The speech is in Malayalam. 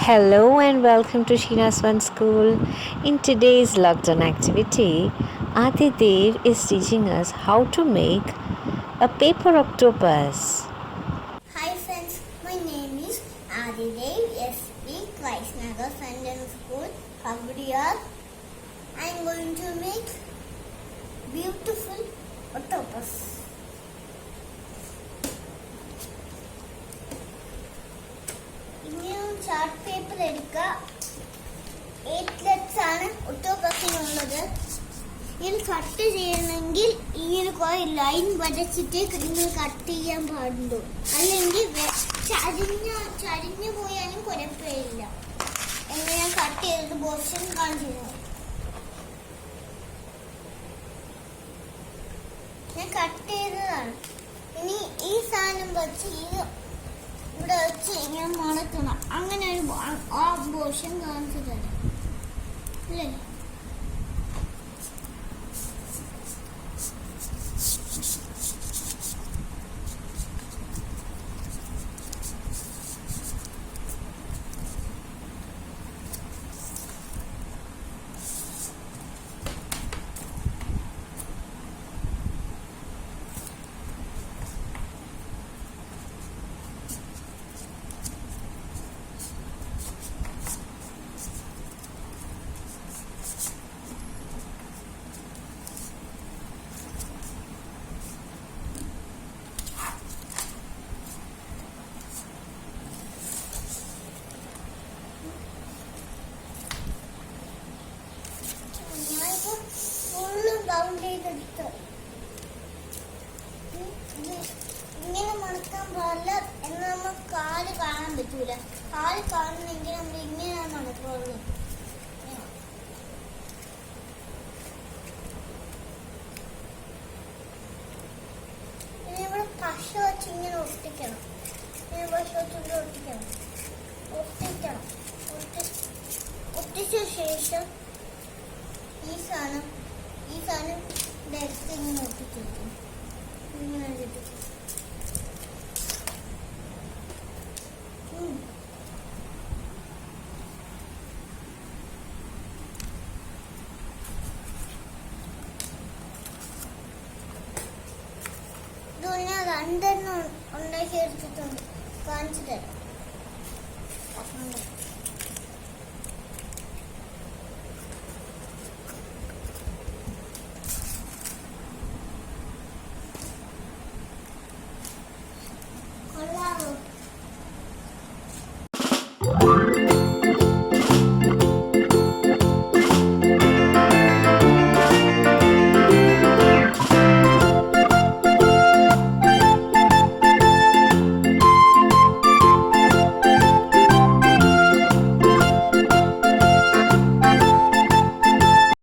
Hello and welcome to Sheena's Fun School. In today's lockdown activity, Adidev is teaching us how to make a paper octopus. Hi friends, my name is Adidev, SV, Vaishnagar Sanjan School, Kavadiyar. I am going to make beautiful octopus. ഇനിയും ചാർട്ട് പേപ്പർ എടുക്കുക. 8 ലെറ്റ്സ് ആണ് ഒക്ടോപസിനുള്ളത്. ഇത് കട്ട് ചെയ്യണമെങ്കിൽ ഇങ്ങനെ കുറെ ലൈൻ വരച്ചിട്ട് നിങ്ങൾ കട്ട് ചെയ്യാൻ പാടുള്ളൂ. അല്ലെങ്കിൽ ചരിഞ്ഞു പോയാലും കുഴപ്പമില്ല. എങ്ങനെ കട്ട് ചെയ്തത് പോർഷൻ കാണിച്ചു. ഞാൻ കട്ട് ചെയ്തതാണ്. ഇനി ഈ സാധനം വെച്ച് ഇവിടെ വെച്ച് ഇങ്ങനെ മണക്കണം. അങ്ങനെ ഒരു ആ പോർഷൻ കാണിച്ചു തരാം അല്ലേ. ഇങ്ങനെ മണക്കാൻ പാടില്ല. എന്നാൽ നമ്മൾ കാല് കാണാൻ പറ്റൂല. കാല് കാണണമെങ്കിൽ നമ്മൾ ഇങ്ങനെയാണ് മണക്കുള്ളൂ. ഇനി ഇവിടെ പശ വെച്ച് ഇങ്ങനെ ഒട്ടിക്കണം. പശ വെച്ചിട്ട് ഒട്ടിച്ച ശേഷം ഈ സാധനം ഡെസ്ക് ഇങ്ങനെ ഒട്ടിച്ചിരിക്കും. ഇങ്ങനെ ഞാൻ 2 എണ്ണം ഉണ്ടാക്കി എടുത്തിട്ടുണ്ട്. കാണിച്ചു തരാം.